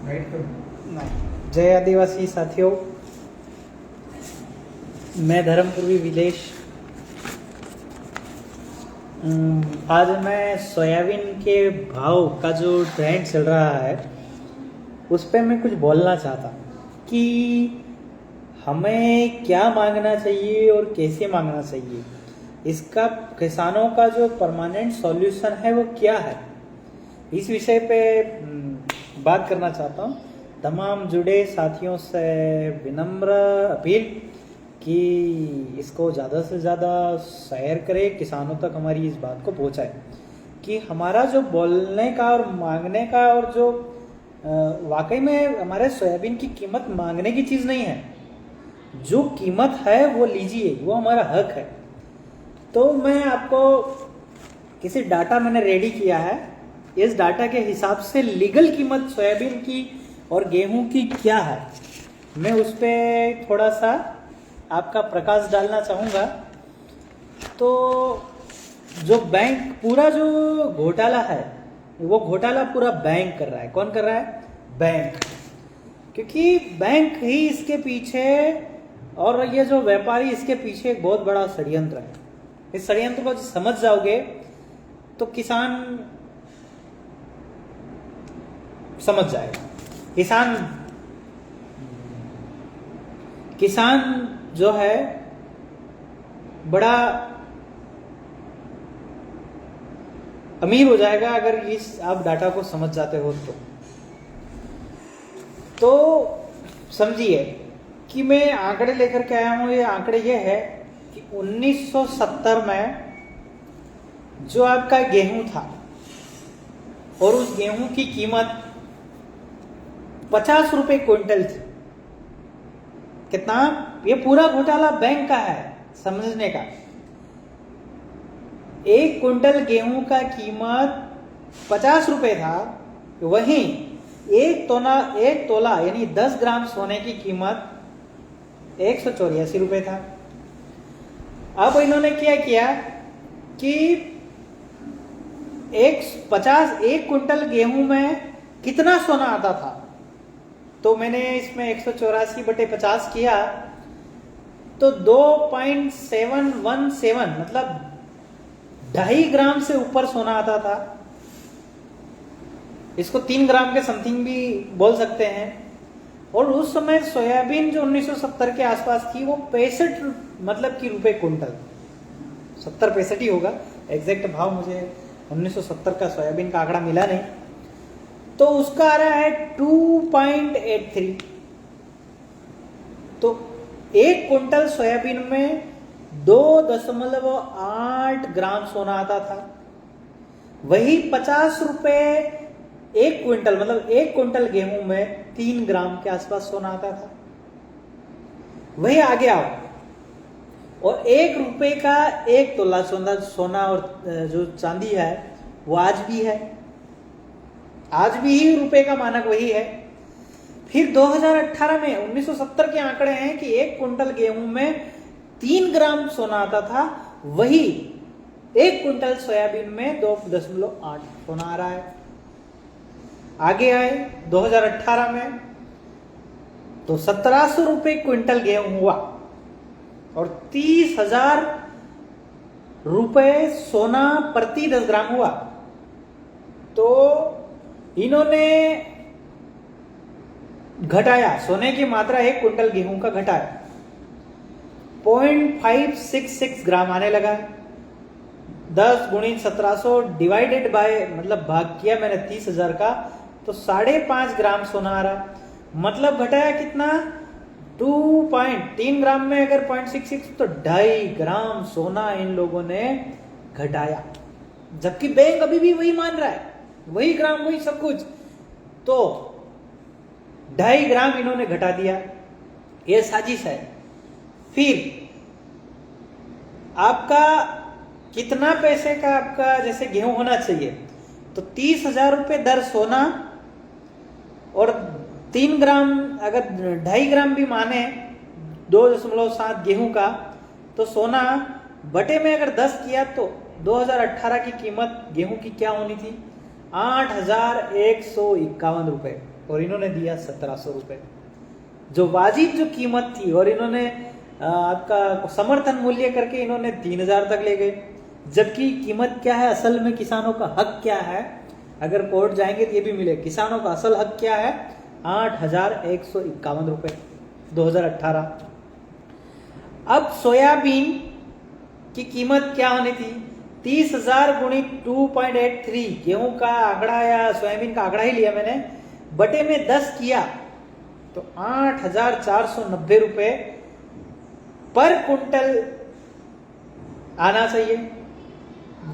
जय आदिवासी साथियों, मैं धर्मपुरी विलेश। आज मैं सोयाबीन के भाव का जो ट्रेंड चल रहा है उस पर मैं कुछ बोलना चाहता कि हमें क्या मांगना चाहिए और कैसे मांगना चाहिए। इसका किसानों का जो परमानेंट सॉल्यूशन है वो क्या है, इस विषय पे बात करना चाहता हूँ। तमाम जुड़े साथियों से विनम्र अपील कि इसको ज़्यादा से ज़्यादा शेयर करें, किसानों तक हमारी इस बात को पहुँचाए कि हमारा जो बोलने का और मांगने का और जो वाकई में हमारे सोयाबीन की कीमत मांगने की चीज़ नहीं है, जो कीमत है वो लीजिए, वो हमारा हक है। तो मैं आपको किसी डाटा मैंने रेडी किया है, इस डाटा के हिसाब से लीगल कीमत सोयाबीन की और गेहूं की क्या है, मैं उस पर थोड़ा सा आपका प्रकाश डालना चाहूँगा। तो जो बैंक पूरा जो घोटाला है वो घोटाला पूरा बैंक कर रहा है। कौन कर रहा है? बैंक, क्योंकि बैंक ही इसके पीछे और ये जो व्यापारी इसके पीछे एक बहुत बड़ा षड्यंत्र है। इस षड्यंत्र को समझ जाओगे तो किसान समझ जाएगा। किसान जो है बड़ा अमीर हो जाएगा अगर इस आप डाटा को समझ जाते हो। तो समझिए कि मैं आंकड़े लेकर के आया हूं। ये आंकड़े ये है कि 1970 में जो आपका गेहूं था और उस गेहूं की कीमत 50 रुपए क्विंटल थी। कितना? ये पूरा घोटाला बैंक का है, समझने का। एक क्विंटल गेहूं का कीमत 50 रुपए था, वहीं एक तोला यानी 10 ग्राम सोने की कीमत 184 रुपए था। अब इन्होंने क्या किया कि एक क्विंटल गेहूं में कितना सोना आता था, तो मैंने इसमें 184/50 किया तो 2.717 मतलब 2.5 ग्राम से ऊपर सोना आता था। इसको 3 ग्राम के समथिंग भी बोल सकते हैं। और उस समय सोयाबीन जो 1970 के आसपास थी वो 65 मतलब कि रुपए क्विंटल, 70-65 ही होगा। एग्जैक्ट भाव मुझे 1970 का सोयाबीन का आंकड़ा मिला नहीं, तो उसका आ रहा है 2.83। तो एक क्विंटल सोयाबीन में 2.8 ग्राम सोना आता था। वही 50 रुपए एक क्विंटल मतलब एक क्विंटल गेहूं में 3 ग्राम के आसपास सोना आता था। वही आगे आओ और 1 रुपए का 1 तोला सोना और जो चांदी है वो आज भी है, आज भी रुपए का मानक वही है। फिर 2018 में 1970 के आंकड़े हैं कि 1 क्विंटल गेहूं में 3 ग्राम सोना आता था, वही 1 क्विंटल सोयाबीन में 2.8 सोना आ रहा है। आगे आए 2018 में तो 1700 रुपए क्विंटल गेहूं हुआ और 30,000 रुपए सोना प्रति 10 ग्राम हुआ। तो इन्होंने घटाया सोने की मात्रा 1 क्विंटल गेहूं का घटाया, 0.566 ग्राम आने लगा। 10 × 1700 डिवाइडेड बाय मतलब भाग किया मैंने 30,000 का, तो 5.5 ग्राम सोना आ रहा। मतलब घटाया कितना? 3 ग्राम में अगर 0.66 तो 2.5 ग्राम सोना इन लोगों ने घटाया, जबकि बैंक अभी भी वही मान रहा है, वही ग्राम वही सब कुछ। तो 2.5 ग्राम इन्होंने घटा दिया, यह साजिश है। फिर आपका कितना पैसे का आपका जैसे गेहूं होना चाहिए, तो 30,000 रुपए दर सोना और 3 ग्राम अगर 2.5 ग्राम भी माने 2.7 गेहूं का, तो सोना बटे में अगर 10 किया तो 2018 की कीमत गेहूं की क्या होनी थी? 8,151 रुपए। और इन्होंने दिया 1700 रुपये, जो वाजिब जो कीमत थी। और इन्होंने आपका समर्थन मूल्य करके इन्होंने 3000 तक ले गए, जबकि कीमत क्या है असल में, किसानों का हक क्या है, अगर कोर्ट जाएंगे तो ये भी मिले। किसानों का असल हक क्या है, 8151 रुपये 2018। अब सोयाबीन की कीमत क्या होनी थी, 30,000 × 2.83, गेहूं का आंकड़ा या सोयाबीन का आंकड़ा ही लिया मैंने, बटे में 10 किया तो 8,490 रुपये पर कुंटल आना चाहिए,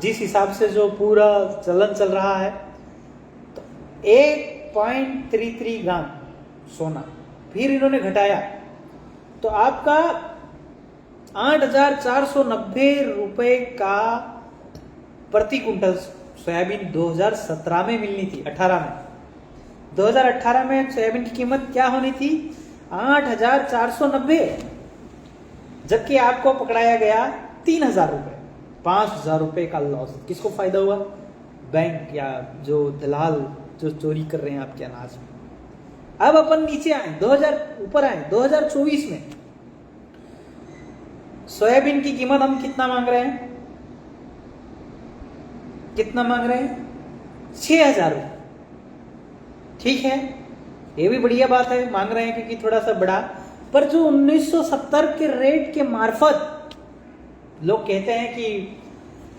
जिस हिसाब से जो पूरा चलन चल रहा है। तो 1.33 ग्राम सोना फिर इन्होंने घटाया तो आपका 8,490 रुपये का प्रति कुंटल सोयाबीन 2017 में मिलनी थी। 18 में 2018 में सोयाबीन की कीमत क्या होनी थी, 8,490, जबकि आपको पकड़ाया गया 3,000 रुपये, 5,000 रुपये का लॉस। किसको फायदा हुआ, बैंक या जो दलाल जो चोरी कर रहे हैं आपके अनाज में। अब अपन नीचे आए, 2000 ऊपर आए, 2024 में सोयाबीन की कीमत हम कितना मांग रहे हैं, कितना मांग रहे हैं, 6,000 रुपये। ठीक है, ये भी बढ़िया बात है, मांग रहे हैं क्योंकि थोड़ा सा बढ़ा। पर जो 1970 के रेट के मार्फत लोग कहते हैं कि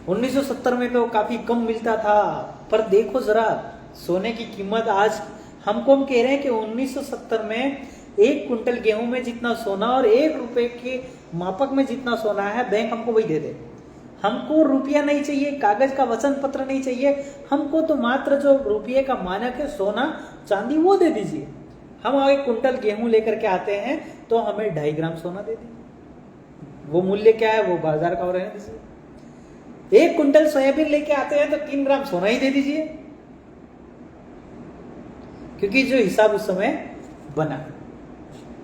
1970 में तो काफी कम मिलता था, पर देखो जरा सोने की कीमत आज हम कह रहे हैं कि 1970 में 1 कुंटल गेहूं में जितना सोना और 1 रुपए के मापक में जितना सोना है, बैंक हमको वही दे दे। हमको रुपया नहीं चाहिए, कागज का वचन पत्र नहीं चाहिए, हमको तो मात्र जो रुपये का मानक है, सोना चांदी, वो दे दीजिए। हम 1 कुंटल गेहूं लेकर के आते हैं तो हमें 2.5 ग्राम सोना दे दीजिए। वो मूल्य क्या है, वो बाजार का हो रहे हैं। 1 कुंटल सोयाबीन लेके आते हैं तो 3 ग्राम सोना ही दे दीजिए, क्योंकि जो हिसाब उस समय बना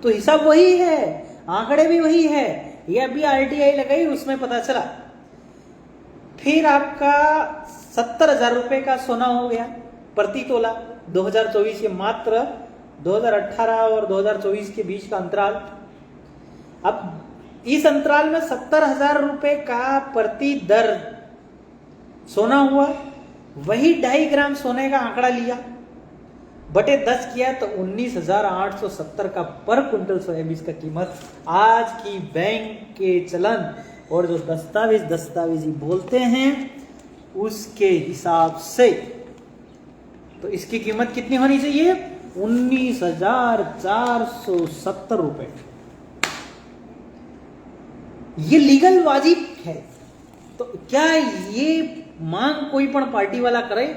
तो हिसाब वही है, आंकड़े भी वही है। ये अभी RTI लगाई, उसमें पता चला। फिर आपका 70,000 रुपये का सोना हो गया प्रति तोला 2024। ये मात्र 2018 और 2024 के बीच का अंतराल। अब इस अंतराल में 70,000 रुपये का प्रति दर सोना हुआ, वही 2.5 ग्राम सोने का आंकड़ा लिया, बटे 10 किया तो 19,870 का पर कुंटल सोयाबीन का कीमत आज की बैंक के चलन और जो दस्तावेजी बोलते हैं उसके हिसाब से। तो इसकी कीमत कितनी होनी चाहिए, 19,470 रुपए। ये लीगल वाजिब है। तो क्या ये मांग कोई पण पार्टी वाला करे,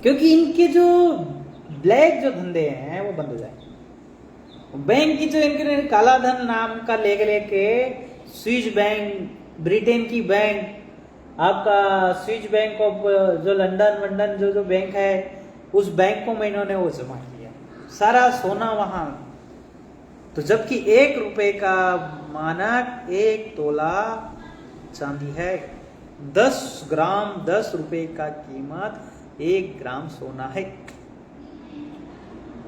क्योंकि इनके जो ब्लैक जो धंधे हैं वो बंद हो जाए। बैंक की जो इनके काला धन नाम का लेके स्विस बैंक, ब्रिटेन की बैंक, आपका स्विस बैंक ऑफ जो लंदन जो बैंक है, उस बैंक को में इन्होंने वो जमा किया सारा सोना वहां। तो जबकि 1 रुपए का मानक 1 तोला चांदी है, 10 ग्राम 10 रुपए का कीमत 1 ग्राम सोना है।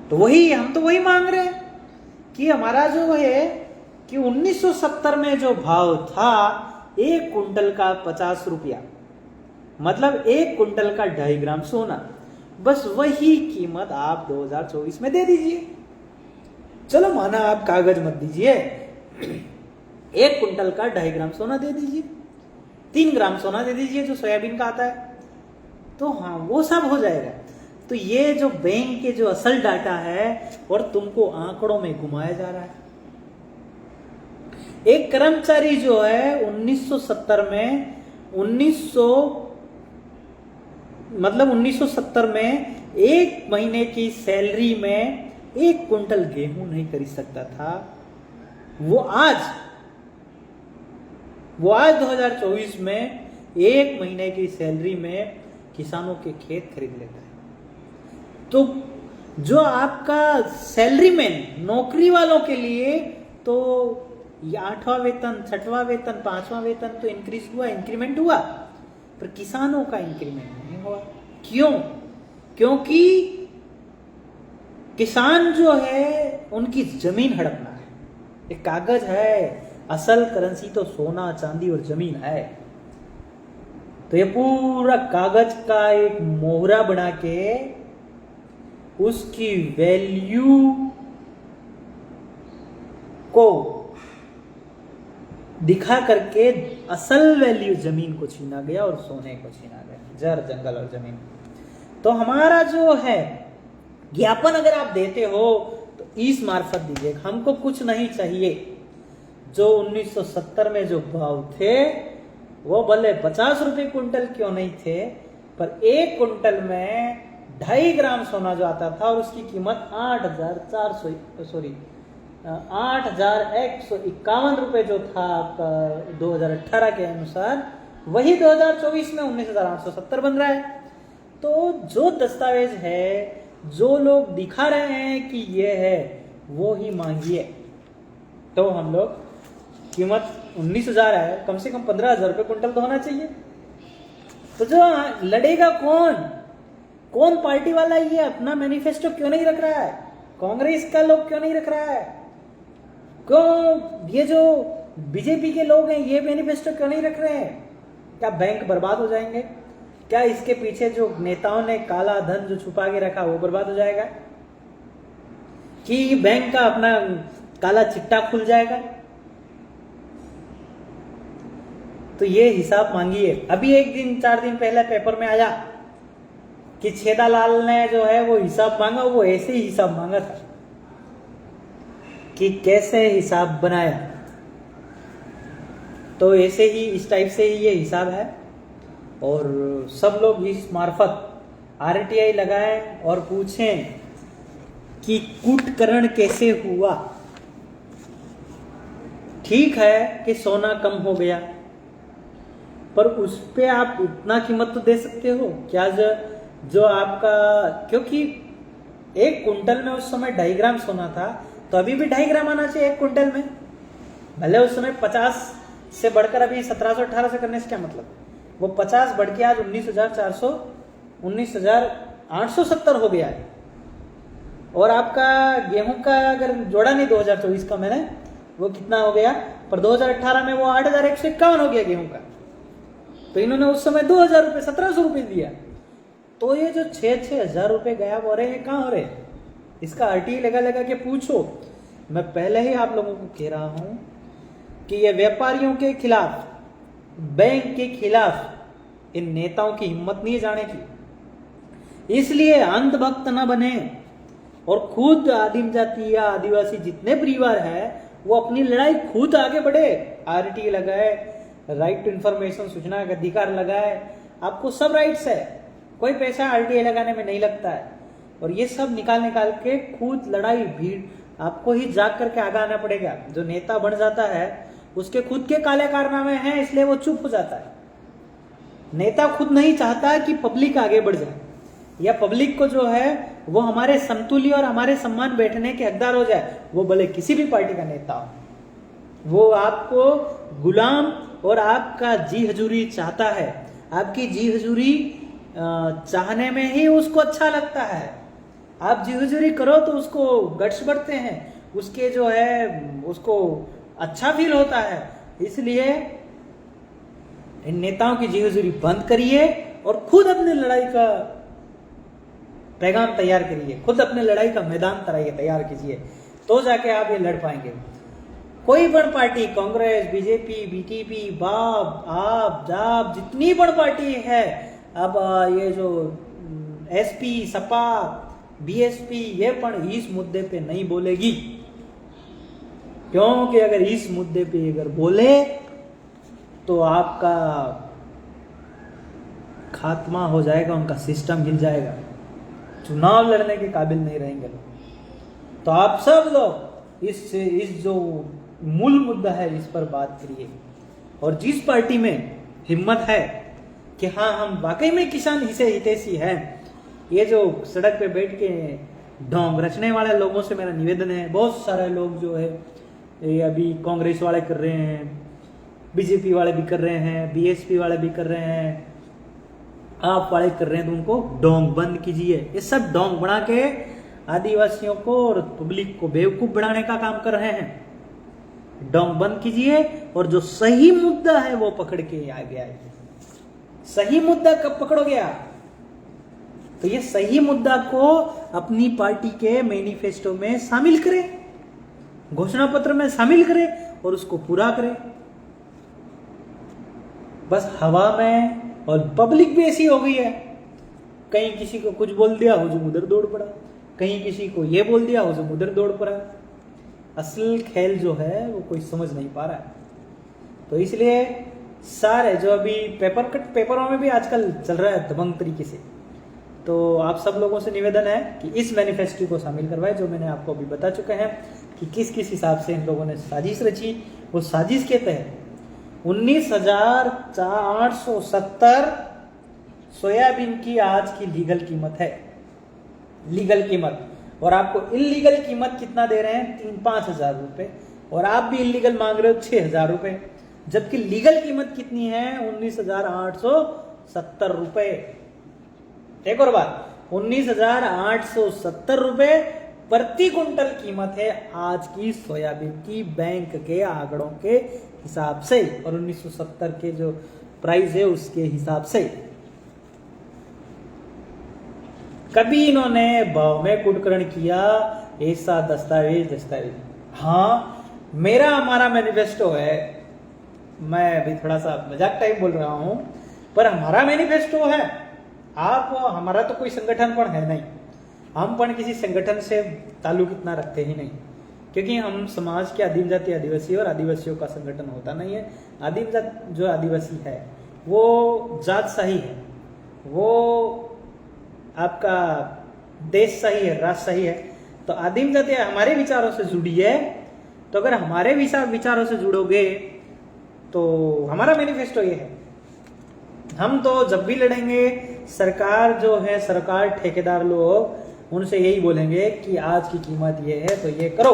तो वही हम तो वही मांग रहे हैं कि हमारा जो है कि 1970 में जो भाव था 1 कुंटल का 50 रुपया, मतलब 1 कुंटल का 2.5 ग्राम सोना, बस वही कीमत आप 2024 में दे दीजिए। चलो माना आप कागज मत दीजिए, 1 कुंटल का 2.5 ग्राम सोना दे दीजिए, 3 ग्राम सोना दे दीजिए जो सोयाबीन का आता है, तो हाँ वो सब हो जाएगा। तो ये जो बैंक के जो असल डाटा है और तुमको आंकड़ों में घुमाया जा रहा है। एक कर्मचारी जो है 1970 में 1970 में 1 महीने की सैलरी में 1 कुंटल गेहूं नहीं खरीद सकता था, वो आज 2024 में 1 महीने की सैलरी में किसानों के खेत खरीद लेता है। तो जो आपका सैलरीमैन नौकरी वालों के लिए तो 8वां वेतन, 6वां वेतन, 5वां वेतन तो इंक्रीज हुआ, इंक्रीमेंट हुआ, पर किसानों का इंक्रीमेंट नहीं हुआ। क्यों? क्योंकि किसान जो है उनकी जमीन हड़पना है। एक कागज है, असल करेंसी तो सोना चांदी और जमीन है। तो ये पूरा कागज का एक मोहरा बना के उसकी वैल्यू को दिखा करके असल वैल्यू जमीन को छीना गया और सोने को छीना गया, जड़ जंगल और जमीन। तो हमारा जो है ज्ञापन अगर आप देते हो तो इस मार्फत दीजिए, हमको कुछ नहीं चाहिए। जो 1970 में जो भाव थे वो भले 50 रुपए कुंटल क्यों नहीं थे, पर एक कुंटल में 2.5 ग्राम सोना जो आता था और उसकी कीमत 8,151 रुपए जो था आपका 2018 के अनुसार, वही 2024 में 19,870 बन रहा है। तो जो दस्तावेज है, जो लोग दिखा रहे हैं कि ये है, वो ही मांगिए। तो हम लोग कीमत 19,000 है, कम से कम 15,000 रुपये कुंटल तो होना चाहिए। तो जो लड़ेगा कौन पार्टी वाला ये अपना मैनिफेस्टो क्यों नहीं रख रहा है? कांग्रेस का लोग क्यों नहीं रख रहा है? क्यों ये जो बीजेपी के लोग हैं ये मैनिफेस्टो क्यों नहीं रख रहे हैं? क्या बैंक बर्बाद हो जाएंगे? क्या इसके पीछे जो नेताओं ने काला धन जो छुपा के रखा वो बर्बाद हो जाएगा? कि बैंक का अपना काला चिट्टा खुल जाएगा? तो ये हिसाब मांगिए। अभी 4 दिन पहले पेपर में आया कि छेदालाल ने जो है वो हिसाब मांगा, वो ऐसे ही हिसाब मांगा था कि कैसे हिसाब बनाया। तो ऐसे ही इस टाइप से ही ये हिसाब है। और सब लोग इस मार्फत आरटीआई लगाएं और पूछें कि कूटकरण कैसे हुआ। ठीक है कि सोना कम हो गया, पर उस पे आप इतना कीमत तो दे सकते हो क्या? जो आपका, क्योंकि एक कुंटल में उस समय 2.5 ग्राम सोना था, तो अभी भी 2.5 ग्राम आना चाहिए एक कुंटल में। भले उस समय 50 से बढ़कर अभी 1718 से करने से क्या मतलब? वो 50 बढ़ के आज 19,870 हो गया है। और आपका गेहूं का अगर जोड़ा नहीं 2024 का मैंने, वो कितना हो गया? पर 2018 में वो 8,151 हो गया गेहूं का। तो इन्होंने उस समय 2,000 रुपये 1,700 रुपये दिया। तो ये जो 6,000 रुपये गायब हो रहे हैं, कहाँ हो रहे हैं? इसका आरटीआई लगा के पूछो। मैं पहले ही आप लोगों को कह रहा हूं कि ये व्यापारियों के खिलाफ, बैंक के खिलाफ इन नेताओं की हिम्मत नहीं जाने की। इसलिए अंधभक्त न बने और खुद आदिम जाति या आदिवासी जितने परिवार है वो अपनी लड़ाई खुद आगे बढ़े। आरटीआई लगाए, राइट टू इंफॉर्मेशन, सूचना का अधिकार लगाए। आपको सब राइट्स है, कोई पैसा आरटीआई लगाने में नहीं लगता है। और ये सब निकाल के खुद लड़ाई, भीड़ आपको ही जाग करके आगे आना पड़ेगा। जो नेता बन जाता है उसके खुद के काले कारनामे हैं, इसलिए वो चुप हो जाता है। नेता खुद नहीं चाहता कि पब्लिक आगे बढ़ जाए, या पब्लिक को जो है वो हमारे समतुल्य और हमारे सम्मान बैठने के हकदार हो जाए। वो भले किसी भी पार्टी का नेता हो, वो आपको गुलाम और आपका जी हजूरी चाहता है। आपकी जी हजूरी चाहने में ही उसको अच्छा लगता है। आप जी हजूरी करो तो उसको गट्स बढ़ते हैं, उसके जो है उसको अच्छा फील होता है। इसलिए इन नेताओं की जी हजूरी बंद करिए और खुद अपनी लड़ाई का पैगाम तैयार करिए, खुद अपने लड़ाई का मैदान तैयार कीजिए, तो जाके आप ये लड़ पाएंगे। कोई बड़ पार्टी, कांग्रेस, बीजेपी, बीटीपी, बाप, आप, जाप, जितनी बड़ पार्टी है, अब ये जो एसपी, सपा, बीएसपी, ये पण इस मुद्दे पे नहीं बोलेगी। क्योंकि अगर इस मुद्दे पे अगर बोले तो आपका खात्मा हो जाएगा, उनका सिस्टम हिल जाएगा, चुनाव लड़ने के काबिल नहीं रहेंगे लोग। तो आप सब लोग इस जो मूल मुद्दा है इस पर बात करिए। और जिस पार्टी में हिम्मत है कि हाँ हम वाकई में किसान हितैषी हैं, ये जो सड़क पे बैठ के ढोंग रचने वाले लोगों से मेरा निवेदन है। बहुत सारे लोग जो है ये अभी कांग्रेस वाले कर रहे हैं, बीजेपी वाले भी कर रहे हैं, बीएसपी वाले भी कर रहे हैं, आप वाले कर रहे हैं, तो उनको डोंग बंद कीजिए। ये सब डोंग बना के आदिवासियों को और पब्लिक को बेवकूफ बनाने का काम कर रहे हैं। डोंग बंद कीजिए और जो सही मुद्दा है वो पकड़ के आगे आइए। सही मुद्दा कब पकड़ोगे आप? तो ये सही मुद्दा को अपनी पार्टी के मैनिफेस्टो में शामिल करें, घोषणा पत्र में शामिल करें और उसको पूरा करें। बस हवा में, और पब्लिक भी ऐसी हो गई है, कहीं किसी को कुछ बोल दिया हुजूम उधर दौड़ पड़ा, कहीं किसी को ये बोल दिया हुजूम उधर दौड़ पड़ा। असल खेल जो है वो कोई समझ नहीं पा रहा है। तो इसलिए सारे जो अभी पेपरों में भी आजकल चल रहा है दबंग तरीके से, तो आप सब लोगों से निवेदन है कि इस मैनिफेस्टो को शामिल करवाए, जो मैंने आपको अभी बता चुके हैं कि किस किस हिसाब से इन लोगों ने साजिश रची। वो साजिश के तहत 19,870 सोयाबीन की आज की लीगल कीमत है, लीगल कीमत। और आपको इलीगल कीमत कितना दे रहे हैं? 3-5 हजार रुपए, और आप भी इलीगल मांग रहे हो 6,000 रुपए, जबकि लीगल कीमत कितनी है? 19,870 रुपए। एक और बात, 19,870 रुपए प्रति कुंटल कीमत है आज की सोयाबीन की, बैंक के आंकड़ों के हिसाब से, और 1970 के जो प्राइस है उसके हिसाब से। कभी इन्होंने भाव में कुटकरण किया ऐसा दस्तावेज? हाँ, हमारा मैनिफेस्टो है, मैं अभी थोड़ा सा मजाक टाइप बोल रहा हूं, पर हमारा मैनिफेस्टो है। हमारा तो कोई संगठन पण है नहीं, हम पण किसी संगठन से ताल्लुक इतना रखते ही नहीं, क्योंकि हम समाज के आदिम जाति आदिवासी और आदिवासियों का संगठन होता नहीं है। आदिम जात जो आदिवासी है वो जात सही है, वो आपका देश सही है, राष्ट्र सही है। तो आदिम जाति हमारे विचारों से जुड़ी है, तो अगर हमारे विचारों से जुड़ोगे तो हमारा मैनिफेस्टो ये है। हम तो जब भी लड़ेंगे, सरकार जो है, सरकार ठेकेदार लोग, उनसे यही बोलेंगे कि आज की कीमत ये है तो ये करो।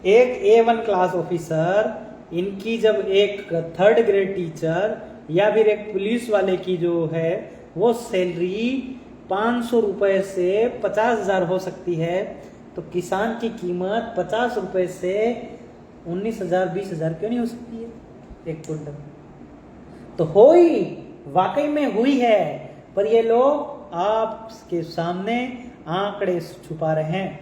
एक A1 क्लास ऑफिसर, इनकी जब एक 3rd ग्रेड टीचर या फिर एक पुलिस वाले की जो है वो सैलरी 500 रुपए से 50,000 हो सकती है, तो किसान की कीमत 50 रुपए से 19,000 20,000 क्यों नहीं हो सकती है एक क्विंटल? तो वाकई में हुई है, पर ये लोग आपके सामने आंकड़े छुपा रहे हैं।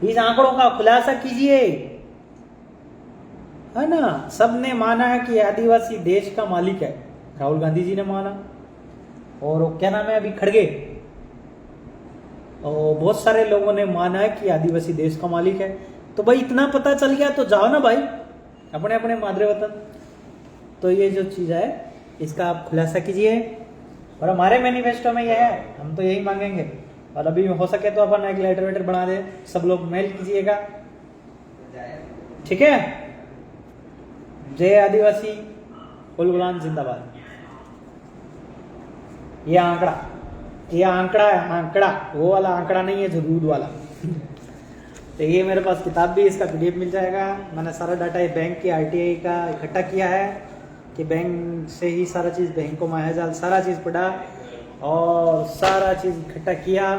इस आंकड़ों का खुलासा कीजिए, है ना। सबने माना है कि आदिवासी देश का मालिक है, राहुल गांधी जी ने माना, और क्या नाम है अभी, खड़गे, और बहुत सारे लोगों ने माना है कि आदिवासी देश का मालिक है। तो भाई इतना पता चल गया तो जाओ ना भाई अपने अपने मादरे वतन। तो ये जो चीज है इसका आप खुलासा कीजिए, और हमारे मैनिफेस्टो में यह है, हम तो यही मांगेंगे। और अभी हो सके तो अपन एक लेटर वेटर बना दे, सब लोग मेल कीजिएगा, ठीक है। जय आदिवासी, कुल गुलाम जिंदाबाद। ये आंकड़ा वो वाला आंकड़ा नहीं है जो दूध वाला। तो ये मेरे पास किताब भी, इसका PDF मिल जाएगा। मैंने सारा डाटा ये बैंक की RTI का इकट्ठा किया है कि बैंक से ही सारा चीज़, बैंक को मायाजाल सारा चीज़ पढ़ा और सारा चीज़ इकट्ठा किया।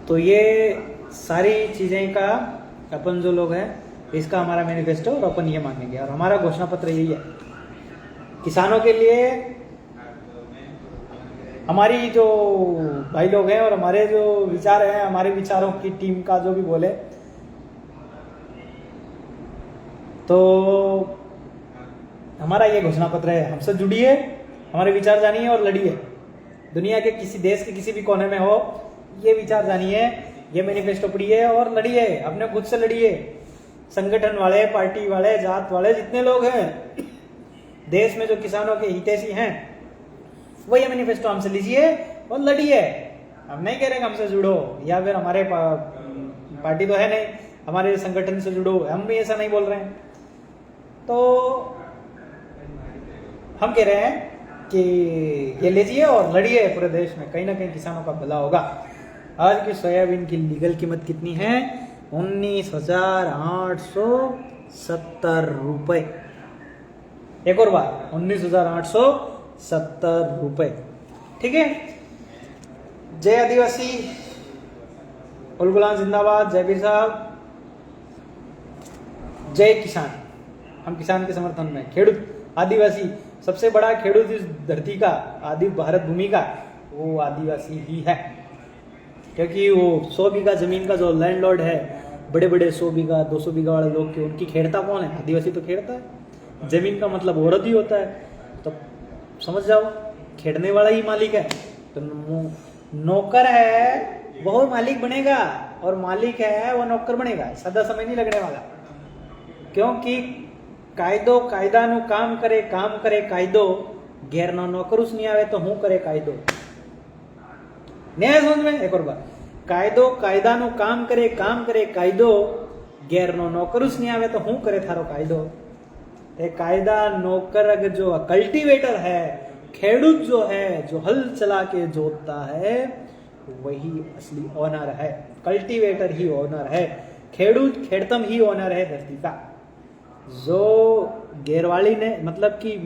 तो ये सारी चीज़ें का अपन जो लोग हैं, इसका हमारा मैनिफेस्टो, और अपन ये मांगेंगे। और हमारा घोषणा पत्र यही है, किसानों के लिए। हमारी जो भाई लोग हैं और हमारे जो विचार हैं, हमारे विचारों की टीम का जो भी बोले, तो हमारा ये घोषणा पत्र है। हमसे जुड़िए, हमारे विचार जानिए और लड़िए। दुनिया के किसी देश के किसी भी कोने में हो, ये विचार जानिए, ये मैनिफेस्टो पढ़िए और लड़िए, अपने खुद से लड़िए। संगठन वाले, पार्टी वाले, जात वाले, जितने लोग हैं देश में जो किसानों के हितैषी हैं, वो ये मैनिफेस्टो हमसे लीजिए और लड़िए। हम नहीं कह रहे हमसे जुड़ो, या फिर हमारे पार्टी तो है नहीं, हमारे संगठन से जुड़ो, हम भी ऐसा नहीं बोल रहे हैं। तो हम कह रहे हैं कि ये लीजिए और लड़िए, पूरे देश में कहीं ना कहीं किसानों का भला होगा। आज की सोयाबीन की लीगल कीमत कितनी है? 19,870 रुपए। एक और बार, 19,870 ₹70। ठीक है। जय आदिवासी, उल गुलाम जिंदाबाद, जय वीर साहब, जय किसान। हम किसान के समर्थन में। खेडूत, आदिवासी, सबसे बड़ा खेडूत इस धरती का, आदि भारत भूमि का, वो आदिवासी ही है। क्योंकि वो 100 बीघा जमीन का जो लैंडलॉर्ड है, बड़े बड़े 100 बीघा 200 बीघा वाले लोग के, उनकी खेड़ता कौन है? आदिवासी तो खेड़ता है। जमीन का मतलब औरत ही होता है, तो समझ जाओ खेड़ने वाला ही मालिक है। तो नौकर है वो मालिक बनेगा, और मालिक है वो नौकर बनेगा। ज्यादा समय नहीं लगने वाला, क्योंकि कायदो कायदानु काम करे कायदो, गैरनो नौकरूस नहीं आवे तो हूँ करे कायदो। न्याय समझ में? एक और बार, कायदो कायदानु काम करे कायदो, गैरनो नौकरूस नहीं आवे तो हूँ करे थारो कायदो। कायदा नौकर अगर जो कल्टीवेटर है, खेडूत जो है, जो हल चला के जोतता है, वही असली ओनर है। कल्टीवेटर ही ओनर है, खेडूत खेड़तम ही ओनर है धरती का। जो गैरवाली ने, मतलब कि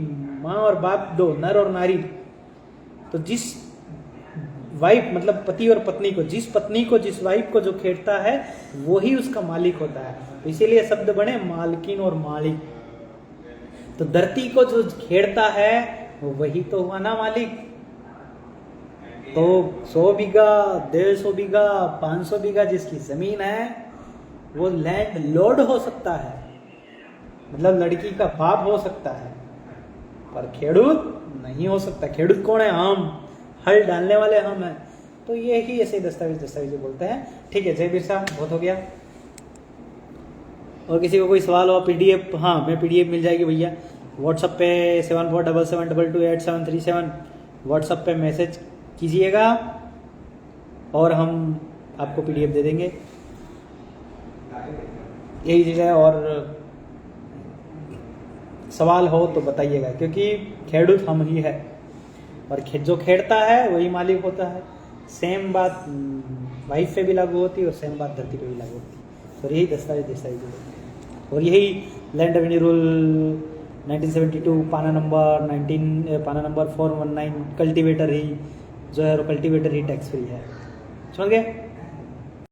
माँ और बाप दो, नर और नारी, तो जिस वाइफ मतलब पति और पत्नी को, जिस पत्नी को जिस वाइफ को जो खेड़ता है वही उसका मालिक होता है। तो इसीलिए शब्द बने मालकिन और मालिक। तो धरती को जो खेड़ता है वही तो हुआ ना मालिक। तो 100 बीघा 150 बीघा 500 बीघा जिसकी जमीन है, वो लैंड लॉर्ड हो सकता है, मतलब लड़की का बाप हो सकता है, पर खेडूत नहीं हो सकता। खेडूत कौन है? हम, हल डालने वाले हम हैं। तो ये ही ऐसे दस्तावेज बोलते हैं। ठीक है, जय वीर साहब, बहुत हो गया। और किसी को कोई सवाल हो, पीडीएफ, हाँ मैं पीडीएफ मिल जाएगी भैया। व्हाट्सएप पे 7477228737 व्हाट्सएप पे मैसेज कीजिएगा और हम आपको पीडीएफ दे देंगे। यही चीज़ है। और सवाल हो तो बताइएगा, क्योंकि खेडूत हम ही है, और जो खेड़ता है वही मालिक होता है। सेम बात वाइफ पे भी लागू होती है और सेम बात धरती पे भी लागू होती है। और यही दस्तावेज और यही लैंड रेवेन्यू रूल 1972 पाना नंबर 419 कल्टीवेटर ही जो है, कल्टीवेटर ही टैक्स फ्री है। समझ गए?